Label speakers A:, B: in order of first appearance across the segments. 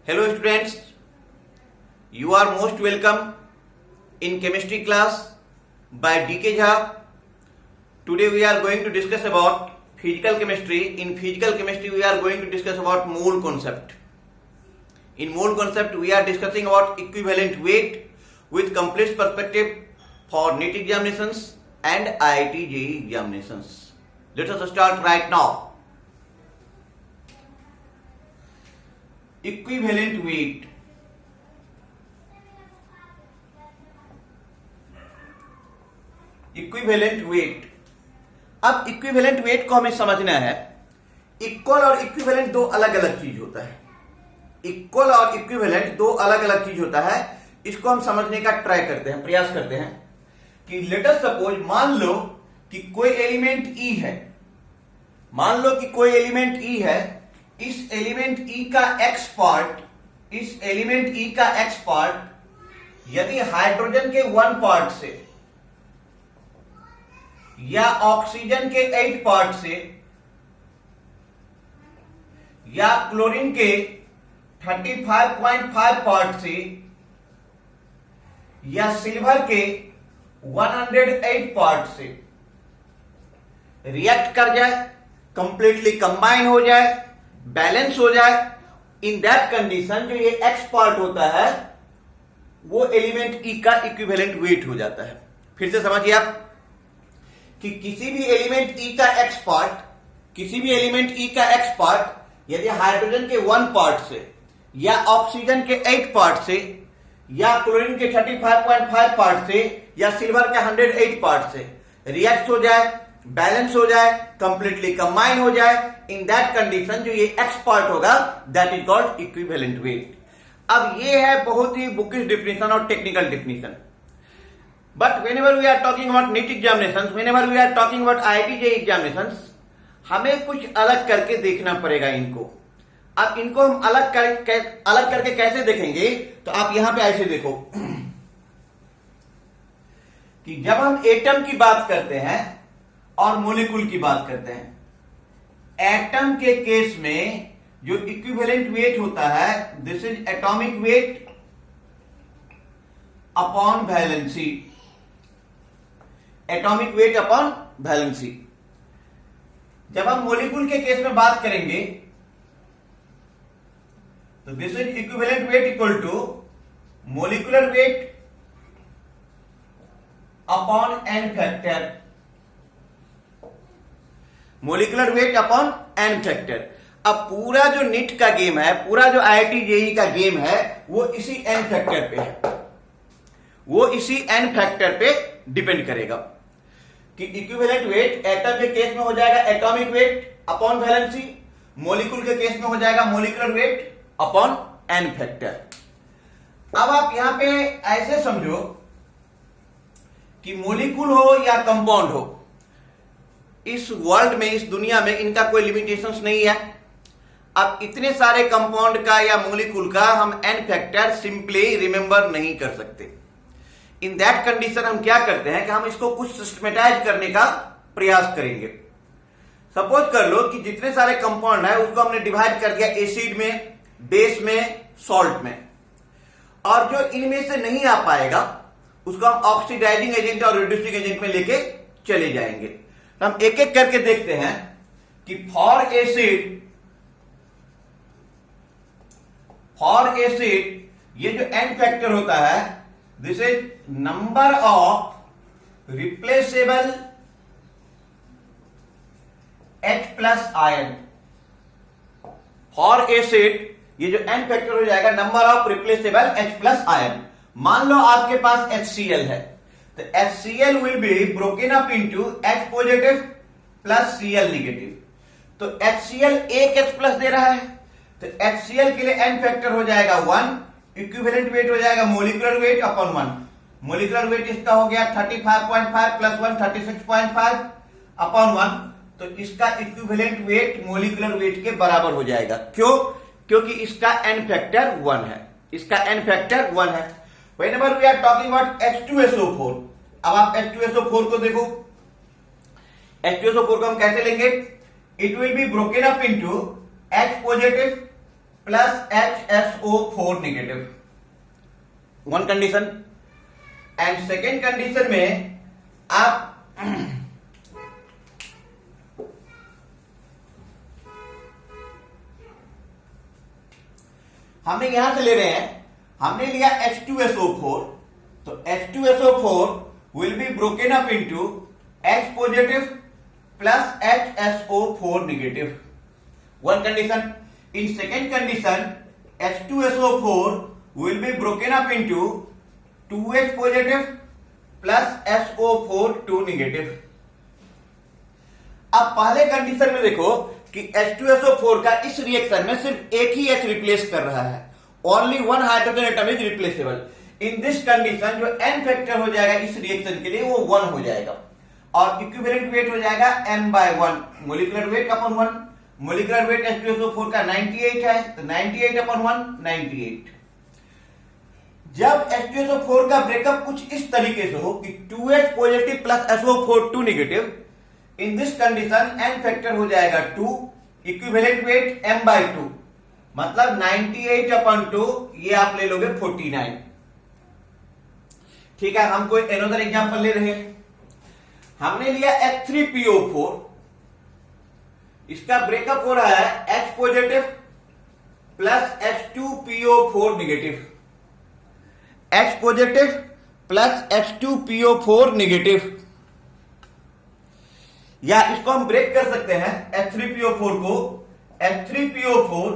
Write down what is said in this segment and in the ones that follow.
A: Hello students, you are most welcome in chemistry class by DK Jha. Today we are going to discuss about physical chemistry. In physical chemistry we are going to discuss about mole concept. In mole concept we are discussing about equivalent weight with complete perspective for NEET examinations and IIT JEE examinations. Let us start right now. Equivalent weight अब equivalent weight को हमें समझना है। Equal और equivalent दो अलग अलग चीज होता है। इक्वल और इक्विवेलेंट दो अलग अलग चीज होता है। इसको हम समझने का ट्राई करते हैं, प्रयास करते हैं कि लेट अस सपोज मान लो कि कोई एलिमेंट ई है। मान लो कि कोई एलिमेंट ई है। इस एलिमेंट ई का एक्स पार्ट यदि हाइड्रोजन के 1 पार्ट से या ऑक्सीजन के 8 पार्ट से या क्लोरीन के 35.5 पार्ट से या सिल्वर के 108 पार्ट से रिएक्ट कर जाए, कंप्लीटली कंबाइन हो जाए, बैलेंस हो जाए, इन दैट कंडीशन जो ये एक्स पार्ट होता है वो एलिमेंट ई का इक्विवेलेंट वेट हो जाता है। फिर से समझिए आप कि किसी भी एलिमेंट ई का एक्स पार्ट यदि हाइड्रोजन के 1 पार्ट से या ऑक्सीजन के 8 पार्ट से या क्लोरीन के 35.5 पार्ट से या सिल्वर के 108 पार्ट से रिएक्ट हो जाए, बैलेंस हो जाए, कंप्लीटली कंबाइन हो जाए, इन दैट कंडीशन जो ये एक्स पार्ट होगा that is called equivalent weight. अब ये है बहुत ही बुकिश डिफिनेशन और technical definition, but whenever we are talking about NEET examinations, whenever we are talking about IIT JEE examinations, हमें कुछ अलग करके देखना पड़ेगा इनको। अब इनको हम अलग करके कैसे देखेंगे तो आप यहां पे ऐसे देखो कि जब हम एटम की बात करते हैं और मोलिक्यूल की बात करते हैं, एटम के केस में जो इक्विवेलेंट वेट होता है this is atomic weight upon valency. Atomic weight upon valency. जब हम मोलिक्यूल के केस में बात करेंगे तो this is equivalent weight equal to molecular weight upon n factor. Molecular weight upon n factor. अब पूरा जो नीट का गेम है, पूरा जो आईआईटी जेईई का गेम है वो इसी एन फैक्टर पे है, वो इसी एन फैक्टर पे डिपेंड करेगा कि इक्विवेलेंट वेट एटम के केस में हो जाएगा atomic weight upon valency, molecule के केस में हो जाएगा molecular weight upon n factor. अब आप यहां पे ऐसे समझो कि मोलिक्यूल हो या कंपाउंड हो, इस वर्ल्ड में, इस दुनिया में इनका कोई लिमिटेशंस नहीं है। अब इतने सारे कंपाउंड का या मोलिक्यूल का हम एन फैक्टर सिंपली रिमेंबर नहीं कर सकते। इन दैट कंडीशन हम क्या करते हैं कि हम इसको कुछ सिस्टमेटाइज करने का प्रयास करेंगे। सपोज कर लो कि जितने सारे कंपाउंड है उसको हमने डिवाइड कर दिया एसिड में, बेस में, सॉल्ट में, और जो इनमें से नहीं आ पाएगा उसको हम ऑक्सीडाइजिंग एजेंट और रिड्यूसिंग एजेंट में लेके चले जाएंगे। तो हम एक एक करके देखते हैं कि फॉर एसिड ये जो एन फैक्टर होता है this is number of replaceable H plus ion. For acid ये जो एन फैक्टर हो जाएगा number of replaceable H plus ion. मान लो आपके पास HCl है तो HCl will be broken up into H positive plus Cl negative। तो HCl एक H प्लस दे रहा है तो HCl के लिए N फैक्टर हो जाएगा 1, इक्विवेलेंट वेट हो जाएगा molecular weight upon 1। Molecular weight इसका हो गया 35.5 प्लस 1 36.5 अपॉन 1। तो इसका इक्विवेलेंट वेट मोलिकुलर वेट के बराबर हो जाएगा। क्यों? क्योंकि इसका N फैक्टर 1 है, इसका N फैक्टर 1 है। Whenever we are talking about H2SO4, अब आप H2SO4 को देखो, H2SO4 को हम कैसे लेंगे? It will be broken up into H positive plus HSO4 negative, one condition. And second condition में आप हमने यहां से ले रहे हैं, हमने लिया H2SO4, तो H2SO4 will be broken up into H positive plus HSO4 negative, one condition. In second condition H2SO4 will be broken up into 2H positive plus SO4 2 negative. अब पहले कंडीशन में देखो कि H2SO4 का इस रिएक्शन में सिर्फ एक ही H रिप्लेस कर रहा है, only one hydrogen atom is replaceable. In this condition जो n फैक्टर हो जाएगा इस रिएक्शन के लिए वो 1 हो जाएगा और इक्विवेलेंट वेट हो जाएगा n/1, molecular weight upon 1। Molecular weight H2SO4 का 98 है, तो 98 अपॉन 1 98। जब H2SO4 का ब्रेकअप कुछ इस तरीके से हो कि 2H positive plus SO4 2 negative, in this condition n factor हो जाएगा 2, इक्विवेलेंट वेट m/2, मतलब 98 अपॉन 2, ये आप ले लोगे 49। ठीक है, हम कोई अनदर एग्जांपल ले रहे हैं। हमने लिया H3PO4, इसका ब्रेकअप हो रहा है H positive plus H2PO4 negative, H positive plus H2PO4 negative. या इसको हम ब्रेक कर सकते हैं H3PO4 को, H3PO4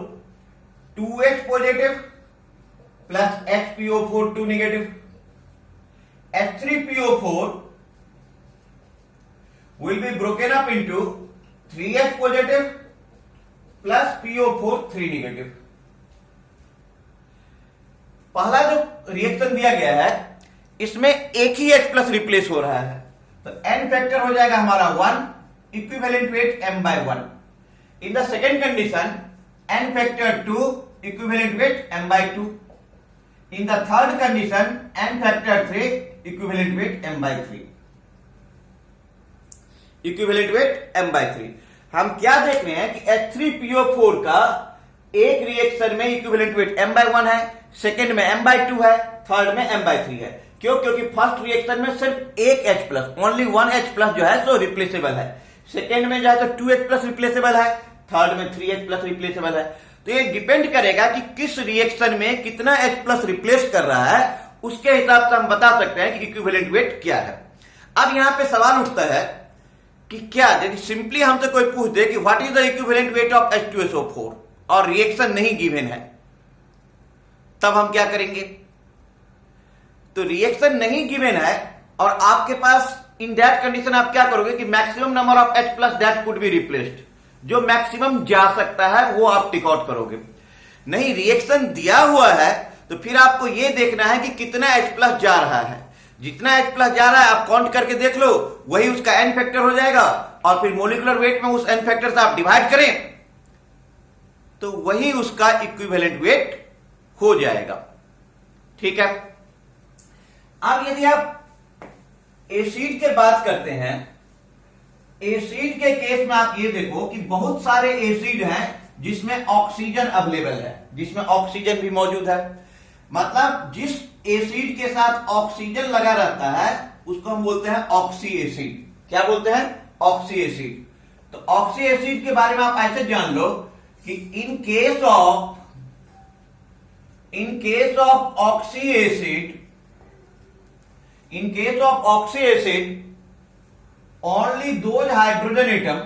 A: 2H positive plus HPO4 2 negative. H3PO4 will be broken up into 3H positive plus PO4 3 negative. पहला जो रिएक्शन दिया गया है इसमें एक ही H प्लस रिप्लेस हो रहा है, तो n फैक्टर हो जाएगा हमारा 1, equivalent weight m/1। In the second condition n factor 2, equivalent weight m/2। In the third condition n factor 3, equivalent weight m/3, equivalent weight m/3। हम क्या देख रहे हैं कि H3PO4 का एक रिएक्शन में इक्विवेलेंट वेट m/1 है, सेकेंड में m/2 है, थर्ड में m/3 है। क्यों? क्योंकि फर्स्ट रिएक्शन में सिर्फ एक H plus, only one H plus जो है सो रिप्लेसेबल है, सेकेंड में जो है तो 2H प्लस रिप्लेसेबल है, थर्ड में 3H प्लस रिप्लेसेबल है। तो ये डिपेंड करेगा कि किस रिएक्शन में कितना H प्लस रिप्लेस कर रहा है, उसके हिसाब से हम बता सकते हैं कि इक्विवेलेंट वेट क्या है। अब यहां पे सवाल उठता है कि क्या यदि सिंपली हमसे कोई पूछ दे कि what is the equivalent weight of H2SO4 और रिएक्शन नहीं गिवन है, तब हम क्या करेंगे? तो रिएक्शन नहीं गिवन है और आपके पास इन दैट कंडीशन आप क्या करोगे कि maximum number of H plus that could be replaced, जो मैक्सिमम जा सकता है वो आप टिक आउट करोगे। नहीं, रिएक्शन दिया हुआ है तो फिर आपको यह देखना है कि कितना H प्लस जा रहा है। जितना H प्लस जा रहा है आप काउंट करके देख लो, वही उसका n फैक्टर हो जाएगा और फिर मोलिकुलर वेट में उस n फैक्टर से आप डिवाइड करें तो वही उसका इक्विवेलेंट वेट हो जाएगा। ठीक है। अब यदि आप एसिड के बात करते हैं, एसिड के केस में आप ये देखो कि बहुत सारे एसिड हैं जिसमें ऑक्सीजन अवेलेबल है, जिसमें ऑक्सीजन भी मौजूद है। मतलब जिस एसिड के साथ ऑक्सीजन लगा रहता है उसको हम बोलते हैं ऑक्सी एसिड। क्या बोलते हैं? Oxy acid. तो ऑक्सी एसिड के बारे में आप ऐसे जान लो कि इन case of oxy acid, in case of oxy acid, only those hydrogen atom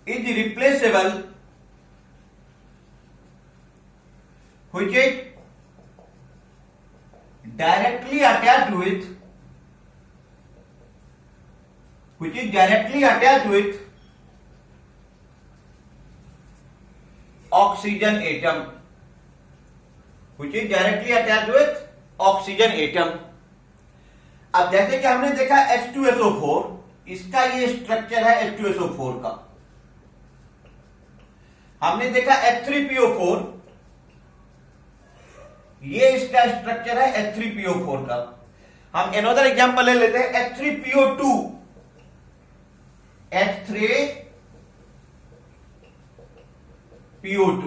A: is replaceable which is directly attached with oxygen atom, which is directly attached with oxygen atom. अब जैसे कि हमने देखा H2SO4, इसका ये स्ट्रक्चर है H2SO4 का। हमने देखा H3PO4, ये इसका स्ट्रक्चर है H3PO4 का। हम अनदर एग्जांपल ले लेते हैं H3PO2, H3PO2।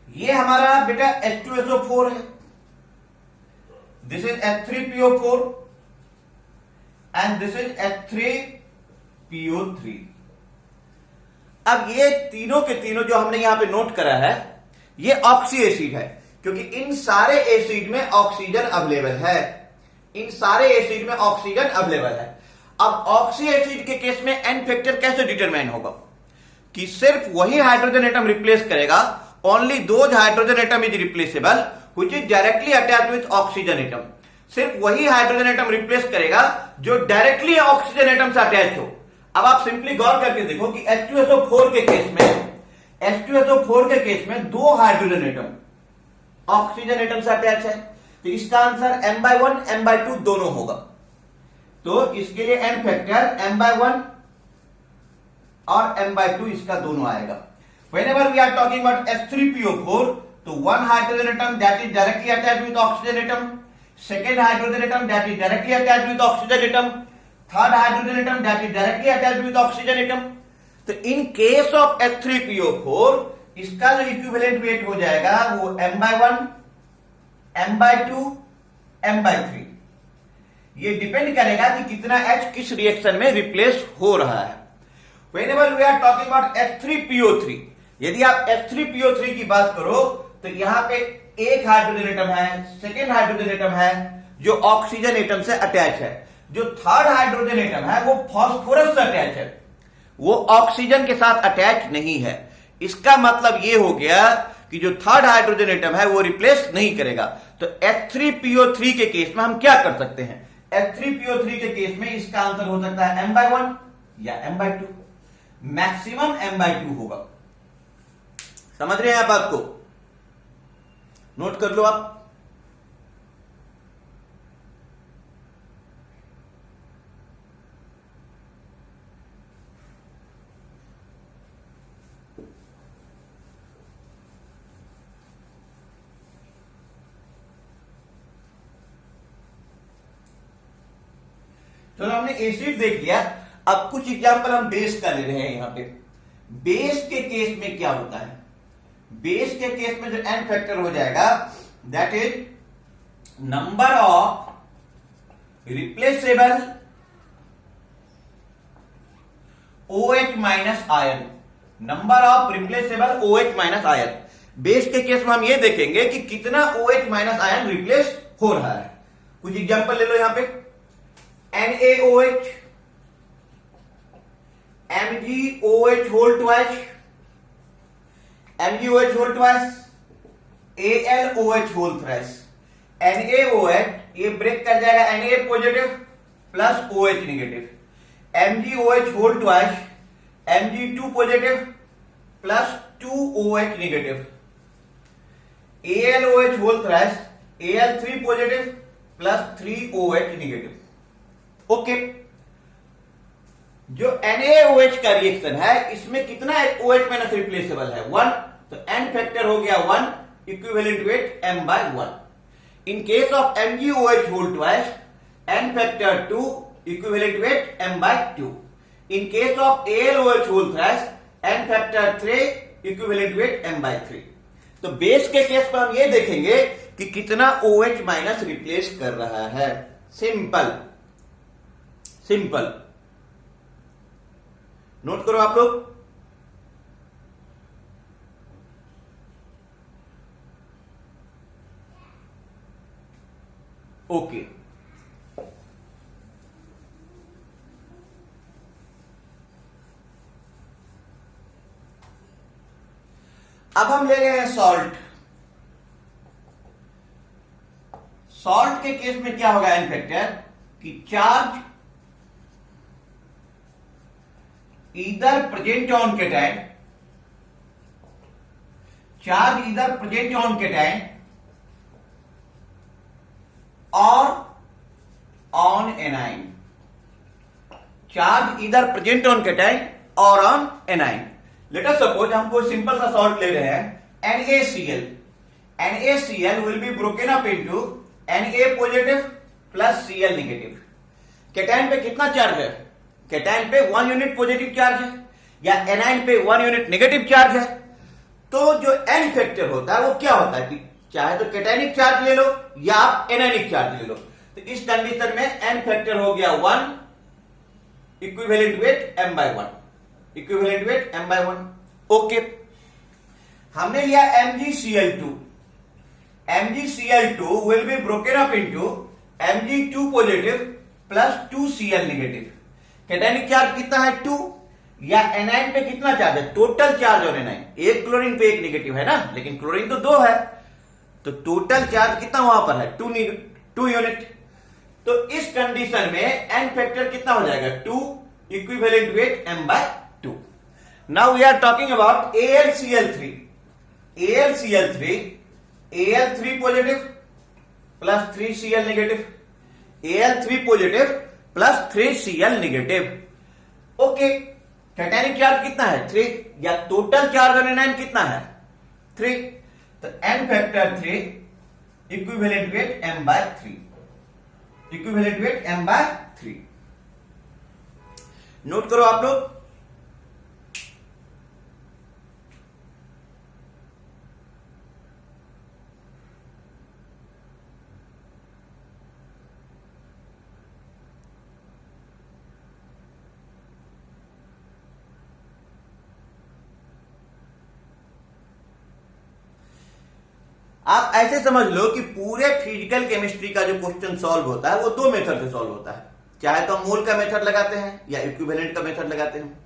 A: ये हमारा बेटा H2SO4 है। This is H3PO4 and this is H3PO3। अब ये तीनों के तीनों जो हमने यहां पे नोट करा है, ये ऑक्सी एसिड है, क्योंकि इन सारे एसिड में ऑक्सीजन अवेलेबल है। इन सारे एसिड में ऑक्सीजन अवेलेबल है। अब ऑक्सी एसिड के केस में एन फैक्टर कैसे डिटरमाइन होगा कि सिर्फ वही हाइड्रोजन एटम रिप्लेस करेगा, only those hydrogen atom is replaceable which is directly attached with oxygen atom. सिर्फ वही हाइड्रोजन एटम रिप्लेस करेगा जो डायरेक्टली ऑक्सीजन एटम से अटैच हो। अब आप सिंपली गौर करके देखो कि H2SO4 के केस में दो हाइड्रोजन एटम ऑक्सीजन एटम से अटैच है, तो इसका आंसर m/1 m/2 दोनों होगा। तो इसके लिए n फैक्टर m/1 और m/2 इसका दोनों आएगा। Whenever we are talking about H3PO4, तो one hydrogen atom that is directly attached with oxygen atom, second hydrogen atom that is directly attached with oxygen atom, third hydrogen atom that is directly attached with oxygen atom। तो in case of H3PO4 इसका जो equivalent weight हो जाएगा वो m/1 m/2 m/3। ये depend करेगा कि कितना H किस रिएक्शन में रिप्लेस हो रहा है। Whenever we are talking about H3PO3, यदि आप H3PO3 की बात करो तो यहां पे एक हाइड्रोजन एटम है, सेकेंड हाइड्रोजन एटम है जो ऑक्सीजन एटम से अटैच है। जो थर्ड हाइड्रोजन एटम है वो फास्फोरस से अटैच है, वो ऑक्सीजन के साथ अटैच नहीं है। इसका मतलब ये हो गया कि जो थर्ड हाइड्रोजन एटम है वो रिप्लेस नहीं करेगा। तो H3PO3 के केस में हम क्या कर सकते हैं? H3PO3 के केस में इसका आंसर हो सकता है m/1 या m/2। मैक्सिमम m/2 होगा। समझ रहे हैं आप बात को? नोट कर लो आप। तो हमने एसिड देख लिया। अब कुछ एग्जांपल हम बेस का ले रहे हैं। यहां पे बेस के केस में क्या होता है? बेस के केस में जो एन फैक्टर हो जाएगा that is number of replaceable OH minus ion. Number of replaceable OH minus ion. Base के केस में हम ये देखेंगे कि कितना OH माइनस आयन रिप्लेस हो रहा है। कुछ एग्जांपल ले लो यहां पे। NaOH, MgOH whole twice, MgOH whole twice, AlOH whole thrice। NaOH ये ब्रेक कर जाएगा Na positive plus OH negative. MgOH whole twice, Mg2 positive plus 2OH negative. AlOH whole thrice, Al3 positive plus 3OH negative. Okay, जो NaOH का reaction है इसमें कितना OH minus replaceable है? 1। तो N फैक्टर हो गया 1, equivalent weight m/1। In case of MgOH whole twice, N factor 2, equivalent weight m/2। In case of AlOH whole thrice, N factor 3, equivalent weight m/3। तो base के case पर हम ये देखेंगे कि कितना OH माइनस रिप्लेस कर रहा है। सिंपल नोट करो आप लोग। ओके, अब हम ले रहे हैं सॉल्ट। सॉल्ट के केस में क्या होगा एन फैक्टर कि charge either present on cation, charge either present on cation or on anion। charge either present on cation or on anion। let us suppose हम कोई सिंपल सा सॉल्ट ले रहे हैं NaCl। NaCl will be broken up into Na positive plus Cl negative. Cation पे कितना charge है? Cation पे 1 यूनिट पॉजिटिव चार्ज है या एनायन पे 1 यूनिट नेगेटिव चार्ज है, तो जो एन फैक्टर होता है वो क्या होता है कि चाहे तो कैटायनिक चार्ज ले लो या आप एनायनिक चार्ज ले लो, तो इस कंडीशन में एन फैक्टर हो गया 1 equivalent weight m/1, equivalent weight m/1। Okay, हमने लिया MgCl2, MgCl2 will be broken up into Mg2 positive plus 2Cl negative. Cationic charge कितना है 2, या एनायन पे कितना चार्ज है, टोटल चार्ज ऑन एनायन, एक क्लोरीन पे एक नेगेटिव है ना, लेकिन क्लोरीन तो 2 है, तो टोटल चार्ज कितना वहां पर है 2 यूनिट। तो इस कंडीशन में एन फैक्टर कितना हो जाएगा 2 equivalent weight m/2। Now we are talking about AlCl3, AlCl3, Al3 positive plus 3Cl negative, Al3 positive plus 3Cl negative. Okay, cationic charge कितना है 3, या टोटल चार्ज ऑन एनायन कितना है 3, तो n factor 3 equivalent weight m/3, equivalent weight m/3। Note करो आप लोग। आप ऐसे समझ लो कि पूरे फिजिकल केमिस्ट्री का जो क्वेश्चन सॉल्व होता है वो 2 मेथड से सॉल्व होता है, चाहे तो हम मोल का मेथड लगाते हैं या इक्विवेलेंट का मेथड लगाते हैं।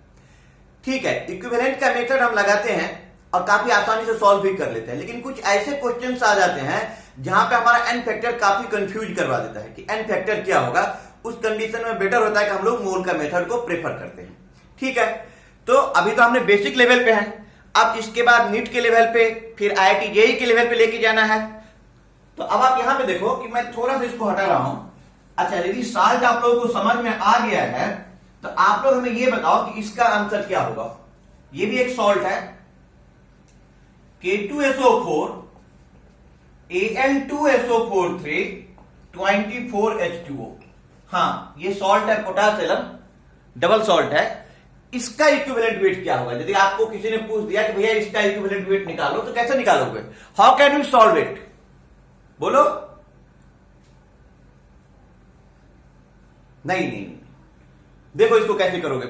A: ठीक है, इक्विवेलेंट का मेथड हम लगाते हैं और काफी आसानी से सॉल्व भी कर लेते हैं, लेकिन कुछ ऐसे क्वेश्चंस आ जाते हैं जहां पे हमारा एन फैक्टर काफी कंफ्यूज करवा देता है कि एन फैक्टर क्या होगा। उस कंडीशन में बेटर होता है कि हम लोग मोल का मेथड को प्रेफर करते हैं। ठीक है, तो अभी तो हमने बेसिक लेवल पे हैं, अब इसके बाद नीट के लेवल पे, फिर IIT JEE के लेवल पे लेके जाना है। तो अब आप यहां पे देखो कि मैं थोड़ा सा इसको हटा रहा हूं। अच्छा, यदि साल्ट आप लोगों को समझ में आ गया है तो आप लोग हमें ये बताओ कि इसका आंसर क्या होगा। ये भी एक सॉल्ट है, K2SO4 Al2SO4 24H2O। हाँ, ये सॉल्ट है, पोटासियम डबल सॉल्ट है। इसका इक्विवेलेंट वेट क्या होगा? यदि आपको किसी ने पूछ दिया कि भैया इसका इक्विवेलेंट वेट निकालो, तो कैसे निकालोगे? How can you solve it? बोलो। नहीं नहीं, देखो इसको कैसे करोगे।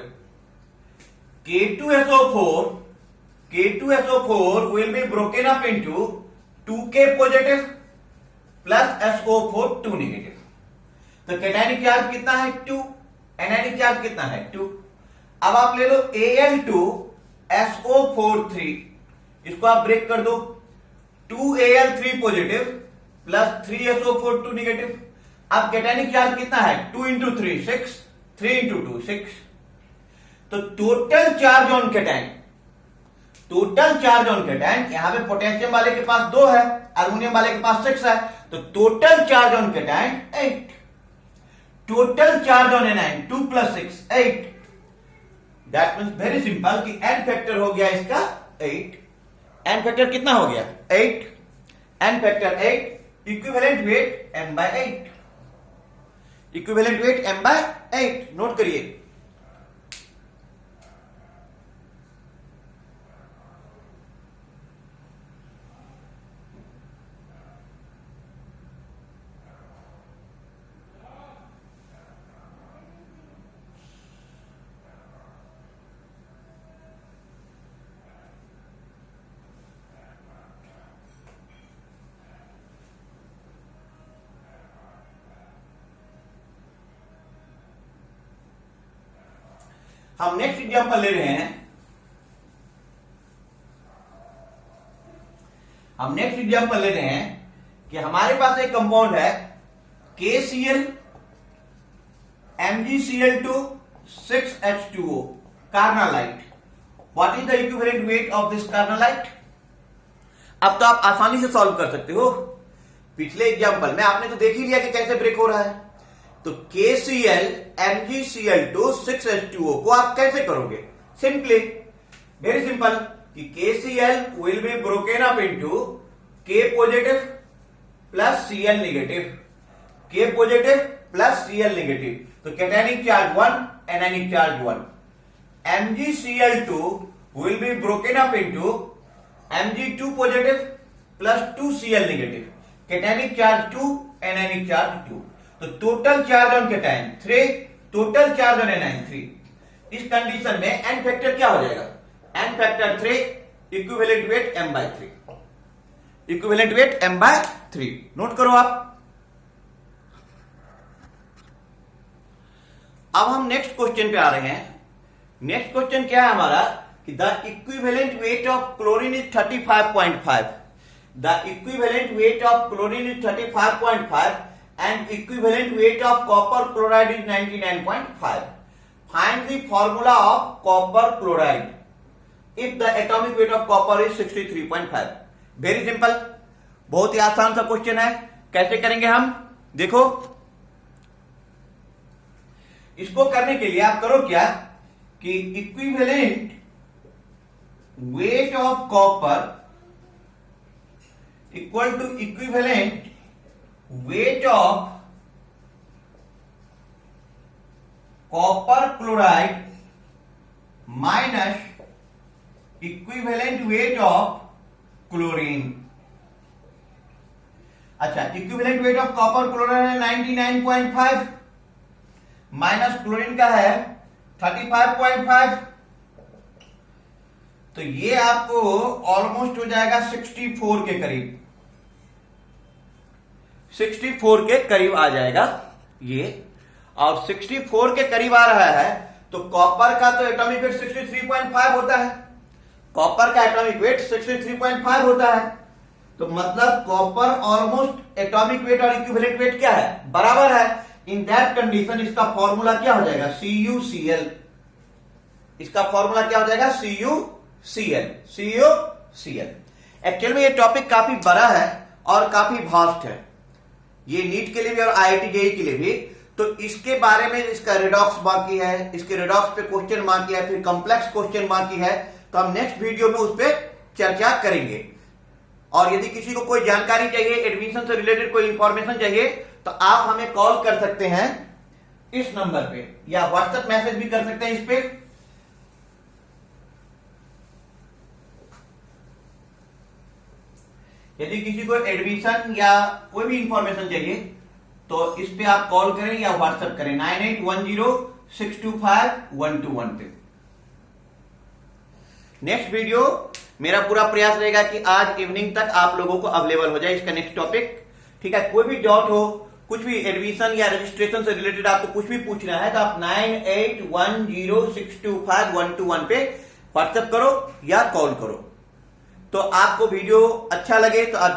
A: K2SO4 will be broken up into 2K positive plus SO4 2 negative. तो कैटायनिक चार्ज कितना है 2, एनायनिक चार्ज कितना है 2। अब आप ले लो Al2SO4 3, इसको आप ब्रेक कर दो, 2Al3 positive plus 3SO4 2 negative. अब कैटायनिक चार्ज कितना है 2 इंटू 3 6, 3 इंटू 2 6। तो total charge on cation, total charge on cation, यहां पे पोटेशियम वाले के पास 2 है, अल्युमिनियम वाले के पास 6 है, तो total charge on cation 8। Total charge on anion 2 plus 6 8। That means very simple कि एन फैक्टर हो गया इसका 8। एन फैक्टर कितना हो गया 8, n factor 8, equivalent weight m/8, equivalent weight m/8। Note करिए। हम नेक्स्ट एग्जांपल ले रहे हैं। हम नेक्स्ट एग्जांपल ले रहे हैं कि हमारे पास एक कंपाउंड है KCl MgCl2 6H2O carnallite. What is the equivalent weight of this carnallite? अब तो आप आसानी से सॉल्व कर सकते हो। पिछले एग्जांपल में आपने तो देख ही लिया कि कैसे ब्रेक हो रहा है। तो KCl MgCl2 6H2O को आप कैसे करोगे? सिंपली, वेरी सिंपल कि KCl will be broken up into K positive plus Cl negative, K positive plus Cl negative. तो cationic charge 1, anionic charge 1. MgCl2 will be broken up into Mg2 positive plus 2Cl negative. Cationic charge 2, anionic charge 2. तो total charge on cation 3, total charge on anion 3. इस condition में n factor क्या हो जाएगा? N factor 3 equivalent weight m/3. Equivalent weight m/3. Note करो आप. अब हम नेक्स्ट क्वेश्चन पे आ रहे हैं. नेक्स्ट क्वेश्चन क्या है हमारा कि the equivalent weight of chlorine is 35.5. The equivalent weight of chlorine is 35.5 and equivalent weight of copper chloride is 99.5. Find the formula of copper chloride if the atomic weight of copper is 63.5. Very simple. बहुत ही आसान सा question है. कैसे करेंगे हम? देखो, इसको करने के लिए आप करो क्या कि equivalent weight of copper equal to equivalent weight of copper chloride minus equivalent weight of chlorine. अच्छा, equivalent weight of copper chloride है 99.5 माइनस क्लोरीन का है 35.5. तो ये आपको ऑलमोस्ट हो जाएगा 64 के करीब. 64 के करीब आ जाएगा ये. और 64 के करीब आ रहा है तो कॉपर का तो एटॉमिक वेट 63.5 होता है. कॉपर का एटॉमिक वेट 63.5 होता है. तो मतलब कॉपर ऑलमोस्ट एटॉमिक वेट और इक्विवेलेंट वेट क्या है? बराबर है. इन दैट कंडीशन इसका फॉर्मूला क्या हो जाएगा? CuCl. इसका फॉर्मूला क्या हो जाएगा? CuCl. CuCl. एक्चुअल में ये टॉपिक काफी बड़ा है और काफी वास्ट है. ये नीट के लिए भी और IIT JEE के लिए भी. तो इसके बारे में इसका रिडॉक्स बाकी है, इसके रिडॉक्स पे क्वेश्चन बाकी है, फिर कॉम्प्लेक्स क्वेश्चन बाकी है. तो हम नेक्स्ट वीडियो में उस पर चर्चा करेंगे. और यदि किसी को कोई जानकारी चाहिए, एडमिशन से रिलेटेड कोई इंफॉर्मेशन चाहिए, तो आप हमें कॉल कर सकते हैं इस नंबर पे या व्हाट्सएप मैसेज भी कर सकते हैं इस पे. यदि किसी को एडमिशन या कोई भी इंफॉर्मेशन चाहिए तो इस पे आप कॉल करें या व्हाट्सएप करें 9810625121 पे. नेक्स्ट वीडियो मेरा पूरा प्रयास रहेगा कि आज इवनिंग तक आप लोगों को अवेलेबल हो जाए इसका नेक्स्ट टॉपिक. ठीक है, कोई भी डाउट हो, कुछ भी एडमिशन या रजिस्ट्रेशन से रिलेटेड आपको कुछ भी पूछना है तो आप 9810625121 पे व्हाट्सएप करो या कॉल करो. तो आपको वीडियो अच्छा लगे तो आप